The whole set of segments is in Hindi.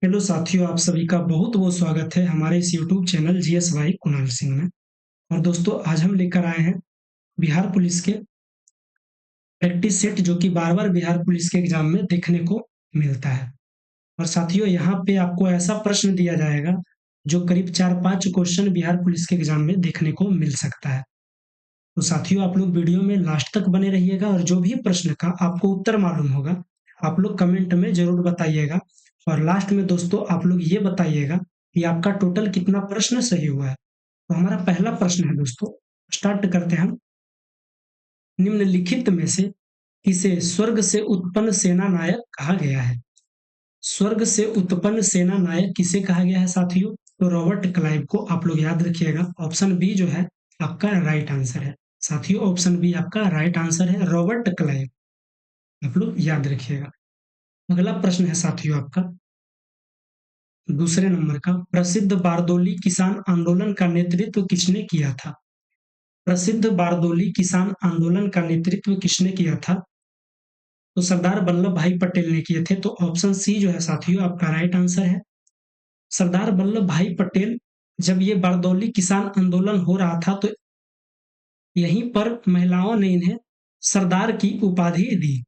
हेलो साथियों, आप सभी का बहुत बहुत स्वागत है हमारे इस यूट्यूब चैनल जीएस भाई कुणाल सिंह में। और दोस्तों, आज हम लेकर आए हैं बिहार पुलिस के प्रैक्टिस सेट, जो कि बार बार बिहार पुलिस के एग्जाम में देखने को मिलता है। और साथियों, यहाँ पे आपको ऐसा प्रश्न दिया जाएगा जो करीब 4-5 क्वेश्चन बिहार पुलिस के एग्जाम में देखने को मिल सकता है। तो साथियों, आप लोग वीडियो में लास्ट तक बने रहिएगा और जो भी प्रश्न का आपको उत्तर मालूम होगा आप लोग कमेंट में जरूर बताइएगा। और लास्ट में दोस्तों, आप लोग ये बताइएगा कि आपका टोटल कितना प्रश्न सही हुआ है। तो हमारा पहला प्रश्न है दोस्तों, स्टार्ट करते हैं हम। निम्नलिखित में से किसे स्वर्ग से उत्पन्न सेना नायक कहा गया है? स्वर्ग से उत्पन्न सेना नायक किसे कहा गया है साथियों? तो रॉबर्ट क्लाइव को आप लोग याद रखिएगा। ऑप्शन बी जो है आपका राइट आंसर है साथियों। ऑप्शन बी आपका राइट आंसर है, रॉबर्ट क्लाइव। आप लोग याद रखिएगा। अगला प्रश्न है साथियों आपका दूसरे नंबर का, प्रसिद्ध बारदोली किसान आंदोलन का नेतृत्व किसने किया था? प्रसिद्ध बारदोली किसान आंदोलन का नेतृत्व किसने किया था? तो सरदार वल्लभ भाई पटेल ने किए थे। तो ऑप्शन सी जो है साथियों आपका राइट आंसर है। सरदार वल्लभ भाई पटेल, जब ये बारदौली किसान आंदोलन हो रहा था तो यहीं पर महिलाओं ने इन्हें सरदार की उपाधि दी।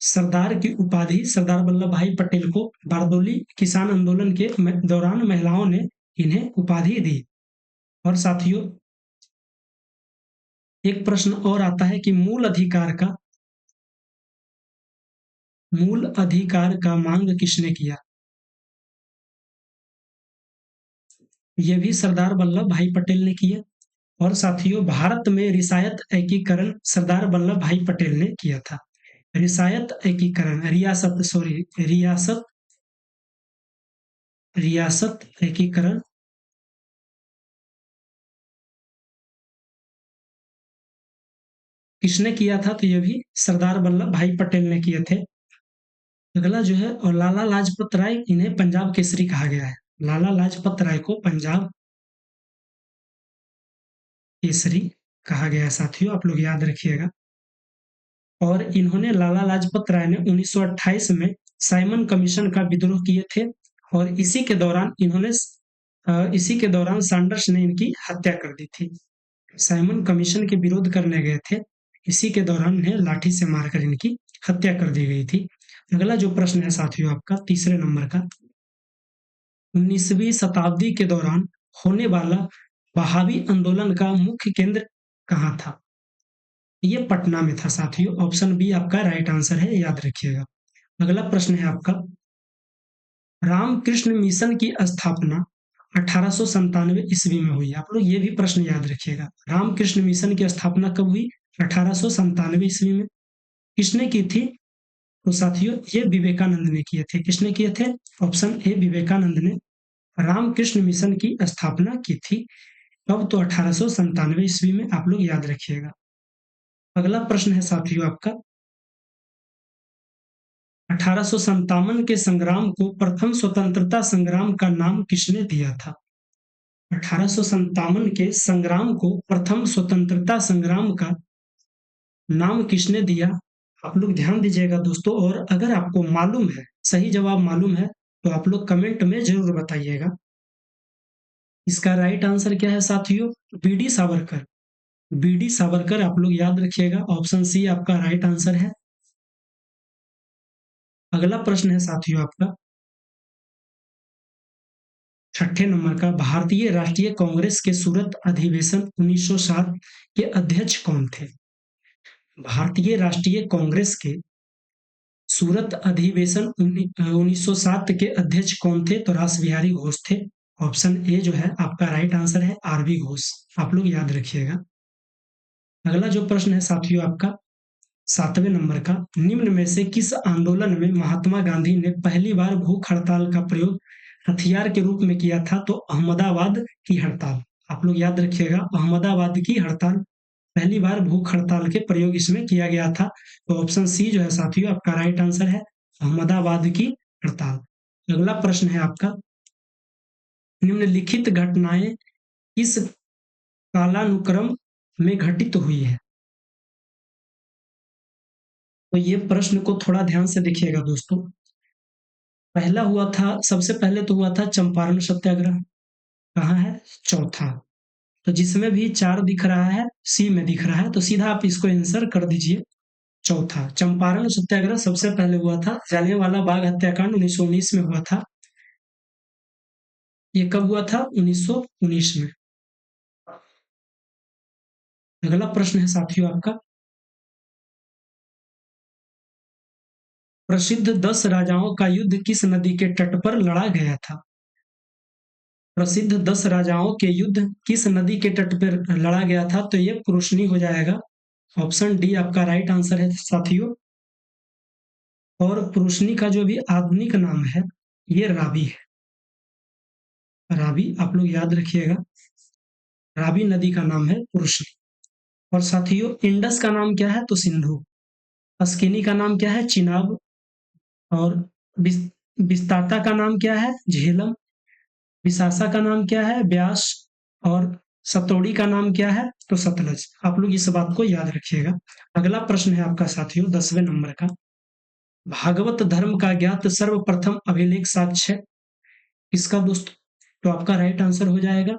सरदार की उपाधि सरदार वल्लभ भाई पटेल को बारदौली किसान आंदोलन के दौरान महिलाओं ने इन्हें उपाधि दी। और साथियों, एक प्रश्न और आता है कि मूल अधिकार का मांग किसने किया? यह भी सरदार वल्लभ भाई पटेल ने किया। और साथियों, भारत में रियासत एकीकरण सरदार वल्लभ भाई पटेल ने किया था। रियासत एकीकरण, रियासत एकीकरण किसने किया था? तो यह भी सरदार वल्लभ भाई पटेल ने किए थे। अगला जो है, और लाला लाजपत राय, इन्हें पंजाब केसरी कहा गया है। लाला लाजपत राय को पंजाब केसरी कहा गया है साथियों, आप लोग याद रखिएगा। और इन्होंने लाला लाजपत राय ने 1928 में साइमन कमीशन का विद्रोह किए थे। और इसी के दौरान सैंडर्स ने इनकी हत्या कर दी थी। साइमन कमीशन के विरोध करने गए थे, इसी के दौरान इन्हें लाठी से मारकर इनकी हत्या कर दी गई थी। अगला जो प्रश्न है साथियों आपका तीसरे नंबर का, 19वीं शताब्दी के दौरान होने वाला वहाबी आंदोलन का मुख्य केंद्र कहाँ था? ये पटना में था साथियों। ऑप्शन बी आपका राइट आंसर है, याद रखिएगा। अगला प्रश्न है आपका, रामकृष्ण मिशन की स्थापना 1897 ईस्वी में हुई। आप लोग ये भी प्रश्न याद रखिएगा। रामकृष्ण मिशन की स्थापना कब हुई? 1897 ईस्वी में। किसने की थी? तो साथियों, ये विवेकानंद ने किए थे। किसने किए थे? ऑप्शन ए विवेकानंद ने रामकृष्ण मिशन की स्थापना की थी। कब? तो 1897 ईस्वी में। आप लोग याद रखिएगा। अगला प्रश्न है साथियों आपका, 1857 के संग्राम को प्रथम स्वतंत्रता संग्राम का नाम किसने दिया था? 1857 के संग्राम को प्रथम स्वतंत्रता संग्राम का नाम किसने दिया? आप लोग ध्यान दीजिएगा दोस्तों। और अगर आपको मालूम है, सही जवाब मालूम है, तो आप लोग कमेंट में जरूर बताइएगा। इसका राइट आंसर क्या है साथियों? बीडी सावरकर। बीडी सावरकर, आप लोग याद रखिएगा। ऑप्शन सी आपका राइट आंसर है। अगला प्रश्न है साथियों आपका छठे नंबर का, भारतीय राष्ट्रीय कांग्रेस के सूरत अधिवेशन 1907 के अध्यक्ष कौन थे? भारतीय राष्ट्रीय कांग्रेस के सूरत अधिवेशन 1907 के अध्यक्ष कौन थे? तो रास बिहारी घोष थे। ऑप्शन ए जो है आपका राइट आंसर है, आरबी घोष। आप लोग याद रखिएगा। अगला जो प्रश्न है साथियों आपका 7वें नंबर का, निम्न में से किस आंदोलन में महात्मा गांधी ने पहली बार भूख हड़ताल का प्रयोग हथियार के रूप में किया था? तो अहमदाबाद की हड़ताल। आप लोग याद रखिएगा, अहमदाबाद की हड़ताल, पहली बार भूख हड़ताल के प्रयोग इसमें किया गया था। तो ऑप्शन सी जो है साथियों आपका राइट आंसर है, अहमदाबाद की हड़ताल। अगला प्रश्न है आपका, निम्नलिखित घटनाएं किस कालानुक्रम में घटित हुई है? तो ये प्रश्न को थोड़ा ध्यान से देखिएगा दोस्तों। पहला हुआ था, सबसे पहले तो हुआ था चंपारण सत्याग्रह, कहाँ है? चौथा। तो जिसमें भी 4 दिख रहा है, सी में दिख रहा है, तो सीधा आप इसको आंसर कर दीजिए, चौथा। चंपारण सत्याग्रह सबसे पहले हुआ था। जलियांवाला बाग हत्याकांड 1919 में हुआ था। ये कब हुआ था? 1919 में। अगला प्रश्न है साथियों आपका, प्रसिद्ध 10 राजाओं का युद्ध किस नदी के तट पर लड़ा गया था? प्रसिद्ध 10 राजाओं के युद्ध किस नदी के तट पर लड़ा गया था? तो ये पुरुषनी हो जाएगा। ऑप्शन डी आपका राइट आंसर है साथियों। और पुरुषनी का जो भी आधुनिक नाम है, ये रावी है। रावी आप लोग याद रखिएगा, रावी नदी का नाम है पुरुषनी। और साथियों, इंडस का नाम क्या है? तो सिंधु। अस्किनी का नाम क्या है? चिनाब। और विस्ताता का नाम क्या है? झेलम। विशाखा का नाम क्या है? ब्यास। और सतोड़ी का नाम क्या है? तो सतलज। आप लोग इस बात को याद रखिएगा। अगला प्रश्न है आपका साथियों 10वें नंबर का, भागवत धर्म का ज्ञात सर्वप्रथम अभिलेख साक्ष्य किसका दोस्तों? तो आपका राइट आंसर हो जाएगा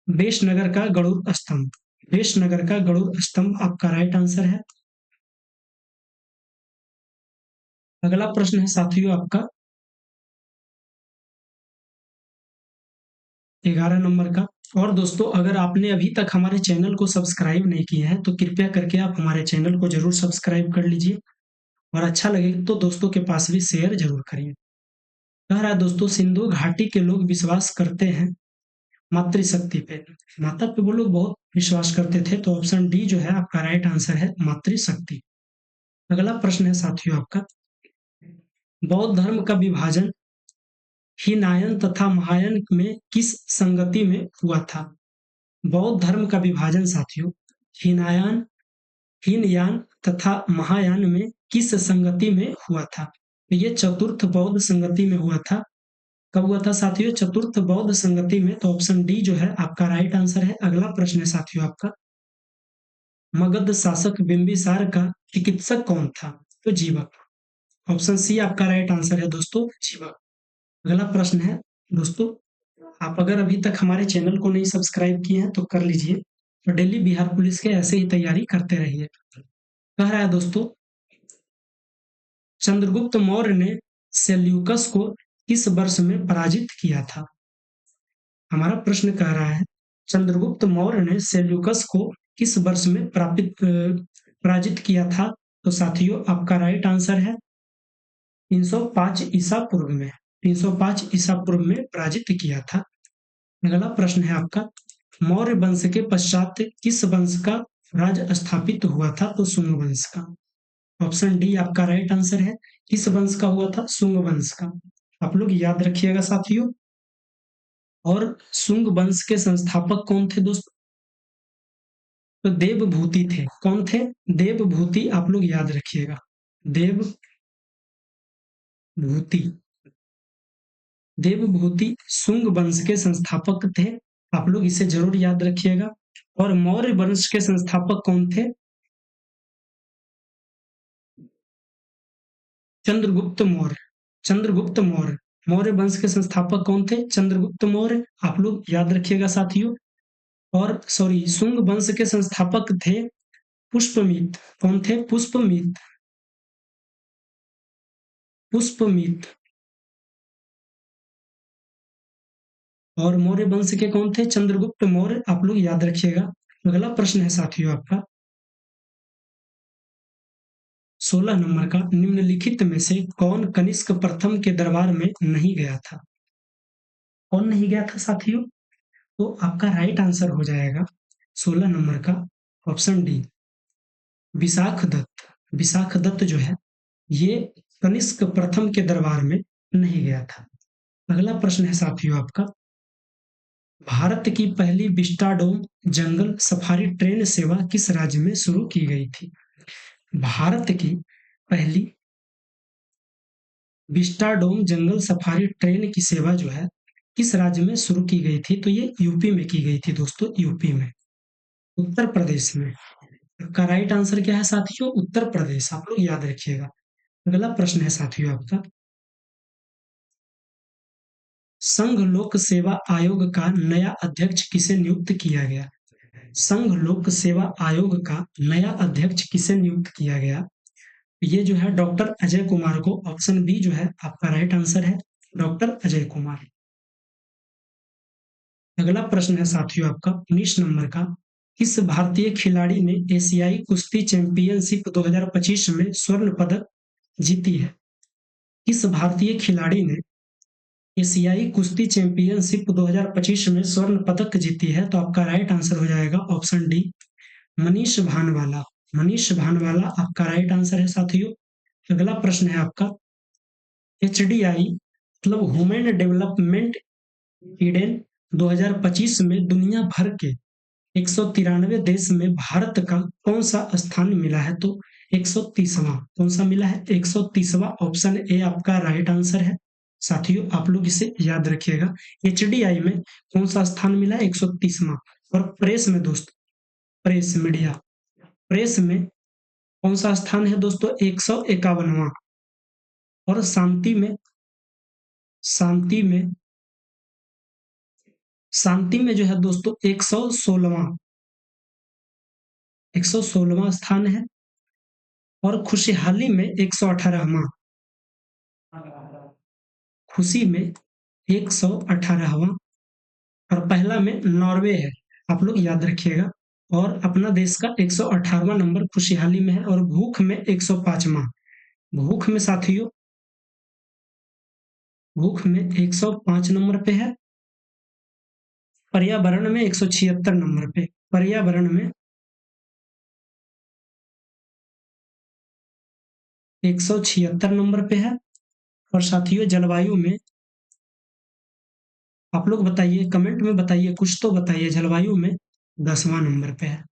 बेशनगर का गरुड़ स्तंभ। बेशनगर का गरुड़ स्तंभ आपका राइट आंसर है। अगला प्रश्न है साथियों आपका 11 नंबर का। और दोस्तों, अगर आपने अभी तक हमारे चैनल को सब्सक्राइब नहीं किया है तो कृपया करके आप हमारे चैनल को जरूर सब्सक्राइब कर लीजिए, और अच्छा लगे तो दोस्तों के पास भी शेयर जरूर करिए। कह रहा है दोस्तों, सिंधु घाटी के लोग विश्वास करते हैं मातृशक्ति पे। माता पे वो लोग बहुत विश्वास करते थे, तो ऑप्शन डी जो है आपका राइट आंसर है, मातृशक्ति। अगला प्रश्न है साथियों आपका, बौद्ध धर्म का विभाजन हीनायन तथा महायान में किस संगति में हुआ था? बौद्ध धर्म का विभाजन साथियों हीनायान हीनयान तथा महायान में किस संगति में हुआ था? ये चतुर्थ बौद्ध संगति में हुआ था। कब हुआ था साथियों? चतुर्थ बौद्ध संगति में। तो ऑप्शन डी जो है आपका राइट आंसर है। अगला प्रश्न है साथियों आपका, मगध शासक बिंबिसार का चिकित्सक कौन था? तो जीवक। ऑप्शन सी आपका राइट आंसर है दोस्तों, जीवक। अगला प्रश्न है दोस्तों, आप अगर अभी तक हमारे चैनल को नहीं सब्सक्राइब किए हैं तो कर लीजिए, और डेली बिहार पुलिस के ऐसे ही तैयारी करते रहिए। कह रहा है दोस्तों, चंद्रगुप्त मौर्य ने सेल्यूकस को किस वर्ष में पराजित किया था? हमारा प्रश्न कह रहा है, चंद्रगुप्त मौर्य ने सेल्यूकस को किस वर्ष में पराजित किया था? तो साथियों आपका राइट आंसर है 305 ईसा पूर्व में। 305 ईसा पूर्व में पराजित किया था। अगला प्रश्न है आपका, मौर्य वंश के पश्चात किस वंश का राज स्थापित हुआ था? तो शुंग वंश का। ऑप्शन डी आपका राइट आंसर है। किस वंश का हुआ था? शुंग वंश का। आप लोग याद रखिएगा साथियों। और शुंग वंश के संस्थापक कौन थे दोस्तों? तो देवभूति थे। कौन थे? देवभूति। आप लोग याद रखिएगा, देवभूति। देवभूति शुंग वंश के संस्थापक थे। आप लोग इसे जरूर याद रखिएगा। और मौर्य वंश के संस्थापक कौन थे? चंद्रगुप्त मौर्य। चंद्रगुप्त मौर्य। मौर्य वंश के संस्थापक कौन थे? चंद्रगुप्त मौर्य। आप लोग याद रखिएगा साथियों। और सॉरी, शुंग वंश के संस्थापक थे पुष्पमित। कौन थे? पुष्पमित। पुष्पमित। और मौर्य वंश के कौन थे? चंद्रगुप्त मौर्य। आप लोग याद रखिएगा। अगला प्रश्न है साथियों आपका 16 नंबर का, निम्नलिखित में से कौन कनिष्क प्रथम के दरबार में नहीं गया था? कौन नहीं गया था साथियों? तो आपका राइट आंसर हो जाएगा 16 नंबर का ऑप्शन डी, विशाख दत्त। विशाख दत्त जो है ये कनिष्क प्रथम के दरबार में नहीं गया था। अगला प्रश्न है साथियों आपका, भारत की पहली विस्टाडोम जंगल सफारी ट्रेन सेवा किस राज्य में शुरू की गई थी? भारत की पहली विस्टाडोम जंगल सफारी ट्रेन की सेवा जो है किस राज्य में शुरू की गई थी? तो ये यूपी में की गई थी दोस्तों, यूपी में, उत्तर प्रदेश में। का राइट आंसर क्या है साथियों? उत्तर प्रदेश। आप लोग याद रखिएगा। अगला प्रश्न है साथियों आपका, संघ लोक सेवा आयोग का नया अध्यक्ष किसे नियुक्त किया गया? संघ लोक सेवा आयोग का नया अध्यक्ष किसे नियुक्त किया गया? ये जो है डॉक्टर अजय कुमार को, ऑप्शन बी जो है आपका राइट आंसर है, डॉक्टर अजय कुमार। अगला प्रश्न है साथियों आपका 19 नंबर का, किस भारतीय खिलाड़ी ने एशियाई कुश्ती चैंपियनशिप 2025 में स्वर्ण पदक जीती है? किस भारतीय खिलाड़ी ने एशियाई कुश्ती चैंपियनशिप 2025 में स्वर्ण पदक जीती है? तो आपका राइट आंसर हो जाएगा ऑप्शन डी, मनीष भानवाला। मनीष भानवाला आपका राइट आंसर है साथियों। अगला प्रश्न है आपका, एचडीआई मतलब ह्यूमन डेवलपमेंट ईडेन 2025 में दुनिया भर के 193 देश में भारत का कौन सा स्थान मिला है? तो 130वां कौन सा मिला है? 130वां, ऑप्शन ए आपका राइट आंसर है साथियों। आप लोग इसे याद रखिएगा, एचडीआई में कौन सा स्थान मिला है? 130वां। और प्रेस में दोस्तों, प्रेस मीडिया, प्रेस में कौन सा स्थान है दोस्तों? 151वां। और शांति में शांति में जो है दोस्तों 116वां स्थान है। और खुशहाली में 118वां, खुशी में 118वां। और पहला में नॉर्वे है, आप लोग याद रखिएगा। और अपना देश का 118वां नंबर खुशहाली में है। और भूख में 105वां, भूख में साथियों, भूख में 105 नंबर पे है। पर्यावरण में 176 नंबर पे, पर्यावरण में 176 नंबर पे है। और साथियों जलवायु में, आप लोग बताइए, कमेंट में बताइए, कुछ तो बताइए, जलवायु में 10वां नंबर पे है।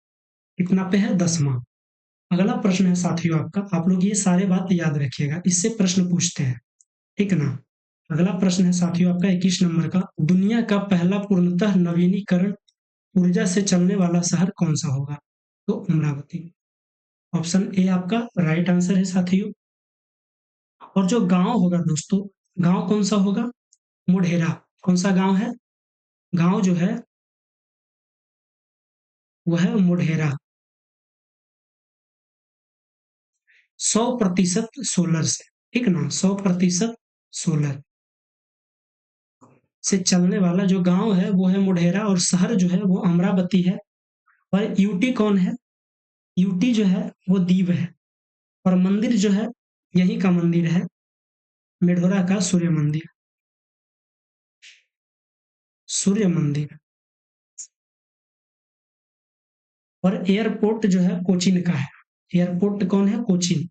कितना पे है? 10वां। अगला प्रश्न है साथियों आपका, आप लोग ये सारे बात याद रखिएगा, इससे प्रश्न पूछते हैं, ठीक ना। अगला प्रश्न है साथियों आपका 21 नंबर का, दुनिया का पहला पूर्णतः नवीनीकरण ऊर्जा से चलने वाला शहर कौन सा होगा? तो अमरावती, ऑप्शन ए आपका राइट आंसर है साथियों। और जो गांव होगा दोस्तों, गांव कौन सा होगा? मोढेरा। कौन सा गांव है? गांव जो है वह है मोढेरा। 100% सोलर से, ठीक ना, 100% सोलर से चलने वाला जो गांव है वो है मोढेरा। और शहर जो है वो अमरावती है। और यूटी कौन है? यूटी जो है वो दीव है। और मंदिर जो है यही का मंदिर है, मेढोरा का सूर्य मंदिर, सूर्य मंदिर। और एयरपोर्ट जो है कोचीन का है। एयरपोर्ट कौन है? कोचीन।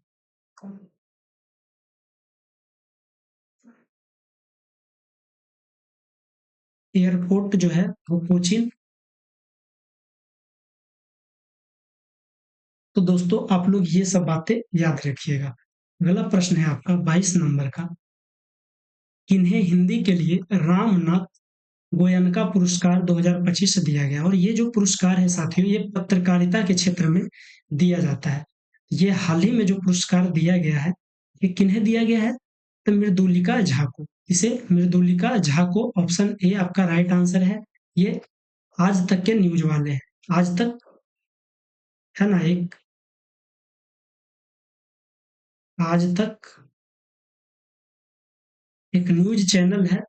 एयरपोर्ट जो है वो कोचीन। तो दोस्तों आप लोग ये सब बातें याद रखिएगा। अगला प्रश्न है आपका 22 नंबर का, किन्हें हिंदी के लिए रामनाथ गोयनका पुरस्कार 2025 दिया गया? और ये जो पुरस्कार है साथियों, ये पत्रकारिता के क्षेत्र में दिया जाता है। ये हाल ही में जो पुरस्कार दिया गया है, ये किन्हें दिया गया है? तो मृदुलिका झा को। इसे मृदुलिका झा को, ऑप्शन ए आपका राइट आंसर है। ये आज तक के न्यूज वाले हैं, आज तक है ना, एक आज तक एक न्यूज चैनल है,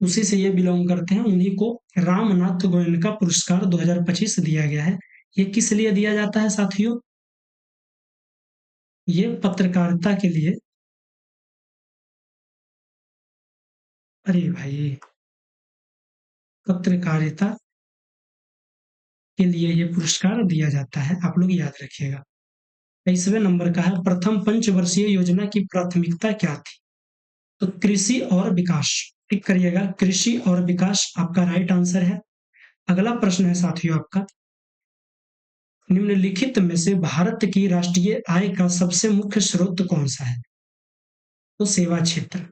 उसी से ये बिलोंग करते हैं। उन्हीं को रामनाथ गोयनका पुरस्कार 2025 दिया गया है। ये किस लिए दिया जाता है साथियों? ये पत्रकारिता के लिए, अरे भाई, पत्रकारिता के लिए ये पुरस्कार दिया जाता है, आप लोग याद रखिएगा। 23वें नंबर का है, प्रथम पंचवर्षीय योजना की प्राथमिकता क्या थी? तो कृषि और विकास, टिक करिएगा, कृषि और विकास आपका राइट आंसर है। अगला प्रश्न है साथियों आपका, निम्नलिखित में से भारत की राष्ट्रीय आय का सबसे मुख्य स्रोत कौन सा है? तो सेवा क्षेत्र।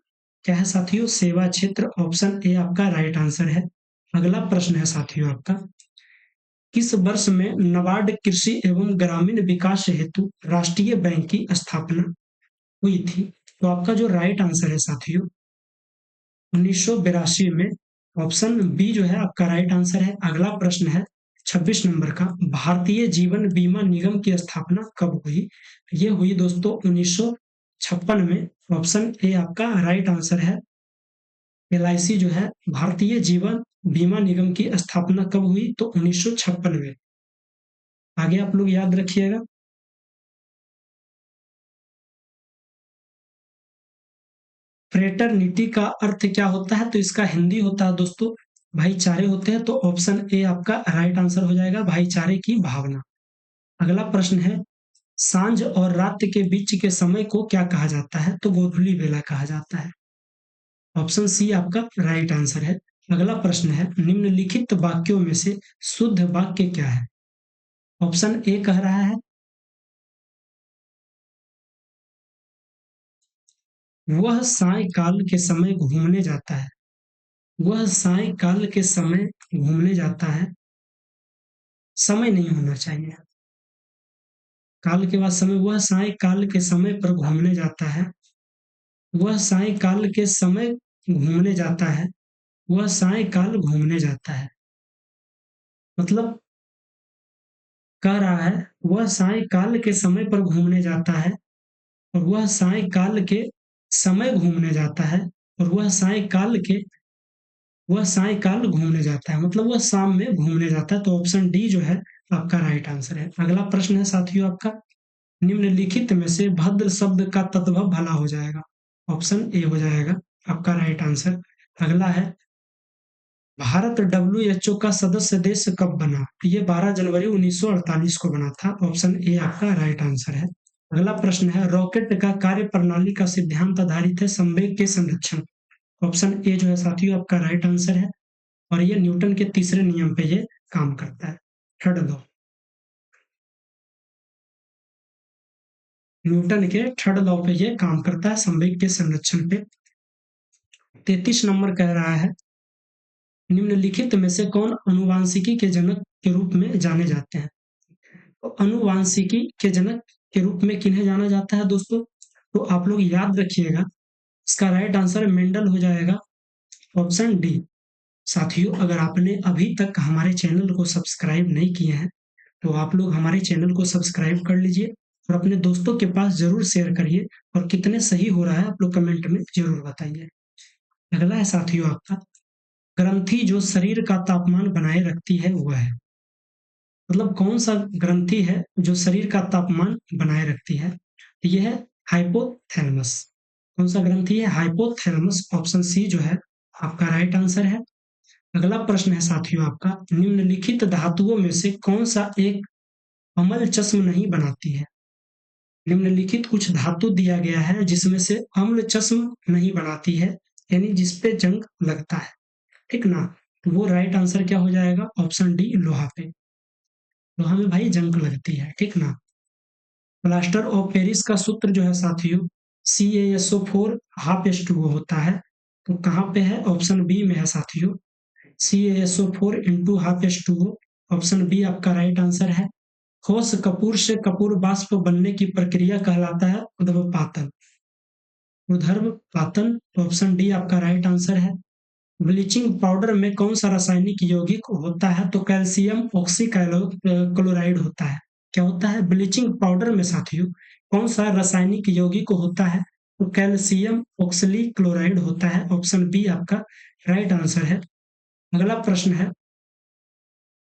क्या है साथियों? सेवा क्षेत्र, ऑप्शन ए आपका राइट आंसर है। अगला प्रश्न है साथियों आपका, किस वर्ष में नाबार्ड कृषि एवं ग्रामीण विकास हेतु राष्ट्रीय बैंक की स्थापना हुई थी? तो आपका जो राइट आंसर है साथियों, 1982 में। ऑप्शन बी जो है आपका राइट आंसर है। अगला प्रश्न है 26 नंबर का, भारतीय जीवन बीमा निगम की स्थापना कब हुई? ये हुई दोस्तों 1956 में। ऑप्शन ए आपका राइट आंसर है। एलआईसी जो है, भारतीय जीवन बीमा निगम की स्थापना कब हुई? तो 1956 में। आगे आप लोग याद रखिएगा। फ्रेटरनिटी का अर्थ क्या होता है? तो इसका हिंदी होता है दोस्तों भाईचारे होते हैं। तो ऑप्शन ए आपका राइट आंसर हो जाएगा, भाईचारे की भावना। अगला प्रश्न है, सांझ और रात के बीच के समय को क्या कहा जाता है? तो गोधूली बेला कहा जाता है। ऑप्शन सी आपका राइट आंसर है। अगला प्रश्न है, निम्नलिखित वाक्यों में से शुद्ध वाक्य क्या है? ऑप्शन ए कह रहा है, वह सायंकाल के समय घूमने जाता है। वह सायंकाल के समय घूमने जाता है। समय नहीं होना चाहिए। काल के बाद समय, वह सायंकाल के समय पर घूमने जाता है। वह सायंकाल के समय घूमने जाता है। वह सायंकाल घूमने जाता है। मतलब कह रहा है, वह सायंकाल के समय पर घूमने जाता है, और वह सायंकाल के समय घूमने जाता है, और वह सायंकाल घूमने जाता है, मतलब वह शाम में घूमने जाता है। तो ऑप्शन डी जो है आपका राइट आंसर है। अगला प्रश्न है साथियों आपका, निम्नलिखित में से भद्र शब्द का तद्भव भला हो जाएगा। ऑप्शन ए हो जाएगा आपका राइट आंसर। अगला है, भारत डब्ल्यूएचओ का सदस्य देश कब बना? ये 12 जनवरी 1948 को बना था। ऑप्शन ए आपका राइट आंसर है। अगला प्रश्न है, रॉकेट का कार्य प्रणाली का सिद्धांत आधारित है संवेग के संरक्षण। ऑप्शन ए जो है साथियों आपका राइट आंसर है, और ये न्यूटन के तीसरे नियम पे ये काम करता है। थर्ड लॉ, न्यूटन के थर्ड लॉ पे ये काम करता है, संवेग के संरक्षण पे। 33 नंबर कह रहा है, निम्नलिखित में से कौन आनुवांशिकी के जनक के रूप में जाने जाते हैं? तो आनुवांशिकी के जनक के रूप में किन्हें जाना जाता है दोस्तों? तो आप लोग याद रखिएगा, इसका राइट आंसर मेंडल हो जाएगा। Option D. साथियों, अगर आपने अभी तक हमारे चैनल को सब्सक्राइब नहीं किए हैं, तो आप लोग हमारे चैनल को सब्सक्राइब कर लीजिए और अपने दोस्तों के पास जरूर शेयर करिए, और कितने सही हो रहा है आप लोग कमेंट में जरूर बताइए। अगला है साथियों आपका, ग्रंथि जो शरीर का तापमान बनाए रखती है वह है। मतलब कौन सा ग्रंथि है जो शरीर का तापमान बनाए रखती है? तो यह है हाइपोथैलेमस। कौन सा ग्रंथि है? हाइपोथैलेमस। ऑप्शन सी जो है आपका राइट आंसर है। अगला प्रश्न है साथियों आपका, निम्नलिखित धातुओं में से कौन सा एक अम्ल चश्म नहीं बनाती है? निम्नलिखित कुछ धातु दिया गया है जिसमें से अम्ल चश्म नहीं बनाती है, यानी जिसपे जंग लगता है, ठीक ना? तो वो राइट आंसर क्या हो जाएगा? ऑप्शन डी, लोहा पे। लोहा में भाई जंग लगती है, ठीक ना? प्लास्टर ऑफ पेरिस का सूत्र जो है साथियों, CaSO4 हाफ H2O होता है। तो कहाँ पे है? ऑप्शन बी में है साथियों, CaSO4 into half H2O। Option B आपका राइट आंसर है। ठोस कपूर से कपूर वाष्प बनने की प्रक्रिया कहलाता है ऊर्ध्वपातन। ऊर्ध्वपातन। तो ऑप्शन डी आपका राइट आंसर है। ब्लीचिंग पाउडर में कौन सा रासायनिक यौगिक होता है? तो कैल्शियम ऑक्सीक्लोराइड होता है। क्या होता है ब्लीचिंग पाउडर में साथियों? कौन सा रासायनिक यौगिक होता है? तो कैल्शियम ऑक्सीक्लोराइड होता है। ऑप्शन बी आपका राइट आंसर है। अगला प्रश्न है,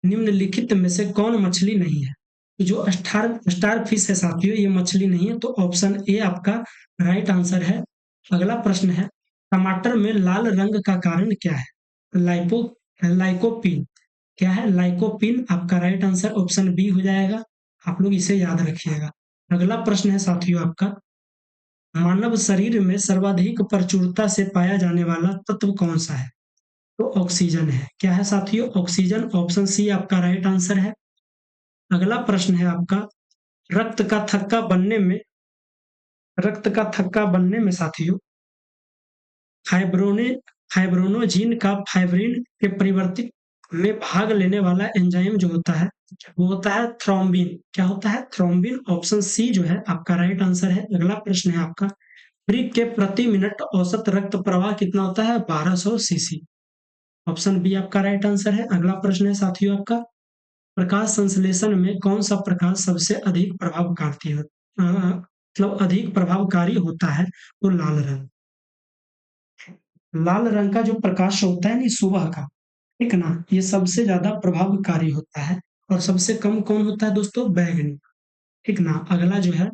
निम्नलिखित में से कौन मछली नहीं है? जो स्टार फिश है साथियों, ये मछली नहीं है। तो ऑप्शन ए आपका राइट आंसर है। अगला प्रश्न है, टमाटर में लाल रंग का कारण क्या है? Lipo lycopene. क्या है? लाइकोपीन आपका राइट आंसर। ऑप्शन बी हो जाएगा। आप लोग इसे याद रखिएगा। अगला प्रश्न है साथियों आपका, मानव शरीर में सर्वाधिक प्रचुरता से पाया जाने वाला तत्व कौन सा है? तो ऑक्सीजन है। क्या है साथियों? ऑक्सीजन। ऑप्शन सी आपका राइट आंसर है। अगला प्रश्न है आपका, रक्त का थक्का बनने में रक्त का थक्का बनने में साथियों फाइब्रोने फाइब्रोनोजीन का फाइब्रिन के परिवर्तित में भाग लेने वाला एंजाइम जो होता है वो होता है थ्रोम्बिन। क्या होता है? थ्रोम्बिन। ऑप्शन सी जो है आपका राइट आंसर है। अगला प्रश्न है आपका, पृथ्वी के प्रति मिनट औसत रक्त प्रवाह कितना होता है? 1200 सीसी। ऑप्शन बी आपका राइट आंसर है। अगला प्रश्न है साथियों आपका, प्रकाश संश्लेषण में कौन सा प्रकाश सबसे अधिक प्रभावकारी मतलब अधिक प्रभावकारी होता है? तो लाल रंग। लाल रंग का जो प्रकाश होता है ना सुबह का, ठीक ना, ये सबसे ज्यादा प्रभावकारी होता है। और सबसे कम कौन होता है दोस्तों? बैगनी, ठीक ना। अगला जो है,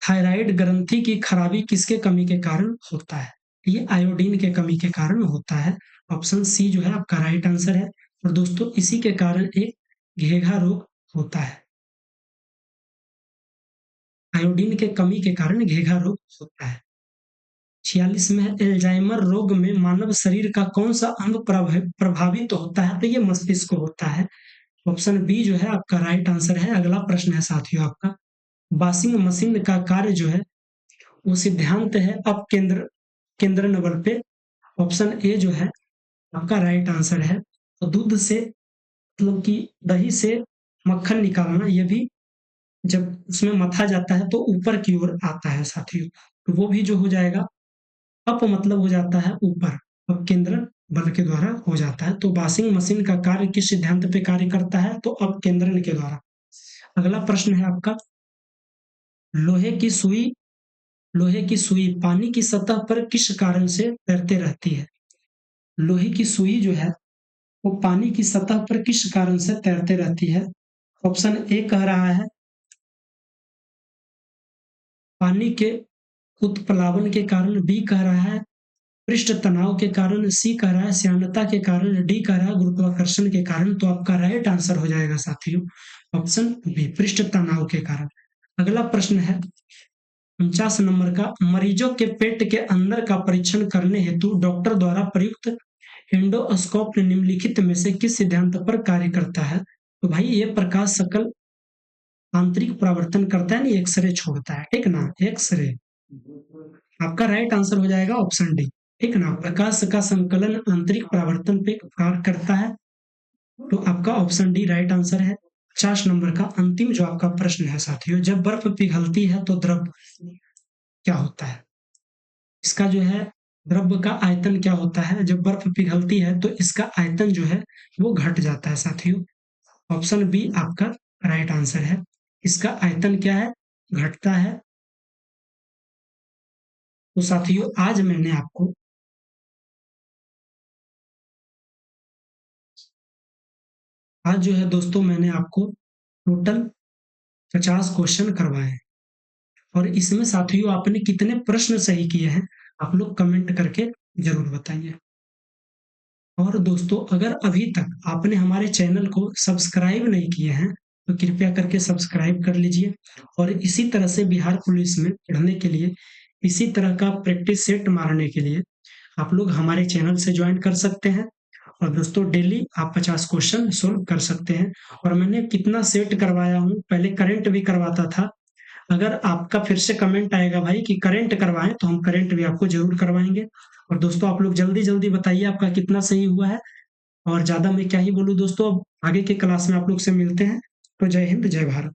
थायराइड ग्रंथि की खराबी किसके कमी के कारण होता है? ये आयोडीन के कमी के कारण होता है। ऑप्शन सी जो है आपका राइट आंसर है। और दोस्तों इसी के कारण एक घेघा रोग होता है। आयोडीन के कमी के कारण घेघा रोग होता है। 46 में है, एल्जाइमर रोग में मानव शरीर का कौन सा अंग प्रभावित होता है? तो ये मस्तिष्क होता है। ऑप्शन बी जो है आपका राइट आंसर है। अगला प्रश्न है साथियों आपका, वॉशिंग मशीन का कार्य जो है वो सिद्धांत है अपकेंद्र केंद्र नंबर पे। ऑप्शन ए जो है आपका राइट आंसर है। तो दूध से मतलब कि दही से मक्खन निकालना, ये भी जब उसमें मथा जाता है तो ऊपर की ओर आता है साथियों। तो वो भी जो हो जाएगा, अप मतलब हो जाता है ऊपर, अपकेंद्र बल के द्वारा हो जाता है। तो वॉशिंग मशीन का कार्य किस सिद्धांत पे कार्य करता है? तो अपकेंद्रण के द्वारा। अगला प्रश्न है आपका, लोहे की सुई लोहे की सुई पानी की सतह पर किस कारण से तैरते रहती है? लोहे की सुई जो है वो पानी की सतह पर किस कारण से तैरते रहती है? ऑप्शन ए कह रहा है पानी के उत्प्लावन के कारण, बी कह रहा है पृष्ठ तनाव के कारण, सी कह रहा है श्यानता के कारण, डी कह रहा है गुरुत्वाकर्षण के कारण। तो आपका राइट आंसर हो जाएगा साथियों ऑप्शन बी, पृष्ठ तनाव के कारण। अगला प्रश्न है 49 नंबर का, मरीजों के पेट के अंदर का परीक्षण करने हेतु डॉक्टर द्वारा प्रयुक्त एंडोस्कोप निम्नलिखित में से किस सिद्धांत पर कार्य करता है? तो भाई ये प्रकाश सकल आंतरिक परावर्तन करता है ना, एक्सरे छोड़ता है, ठीक ना, एक्सरे। आपका राइट आंसर हो जाएगा ऑप्शन डी, ठीक ना। प्रकाश का संकलन आंतरिक परावर्तन पे कार्य करता है। तो आपका ऑप्शन डी राइट आंसर है। 50 नंबर का अंतिम जो आपका प्रश्न है साथियों, जब बर्फ पिघलती है तो द्रव क्या होता है? इसका जो है द्रव्य का आयतन क्या होता है? जब बर्फ पिघलती है तो इसका आयतन जो है वो घट जाता है साथियों। ऑप्शन बी आपका राइट आंसर है। इसका आयतन क्या है? घटता है। तो साथियों आज जो है दोस्तों मैंने आपको टोटल 50 क्वेश्चन करवाए। और इसमें साथियों आपने कितने प्रश्न सही किए हैं आप लोग कमेंट करके जरूर बताइए। और दोस्तों अगर अभी तक आपने हमारे चैनल को सब्सक्राइब नहीं किए हैं तो कृपया करके सब्सक्राइब कर लीजिए। और इसी तरह से बिहार पुलिस में पढ़ने के लिए, इसी तरह का प्रैक्टिस सेट मारने के लिए आप लोग हमारे चैनल से ज्वाइन कर सकते हैं। और दोस्तों डेली आप 50 क्वेश्चन सोल्व कर सकते हैं। और मैंने कितना सेट करवाया हूँ, पहले करंट भी करवाता था। अगर आपका फिर से कमेंट आएगा भाई कि करंट करवाएं तो हम करंट भी आपको जरूर करवाएंगे। और दोस्तों आप लोग जल्दी जल्दी बताइए आपका कितना सही हुआ है। और ज्यादा मैं क्या ही बोलूं दोस्तों, अब आगे के क्लास में आप लोग से मिलते हैं। तो जय हिंद जय भारत।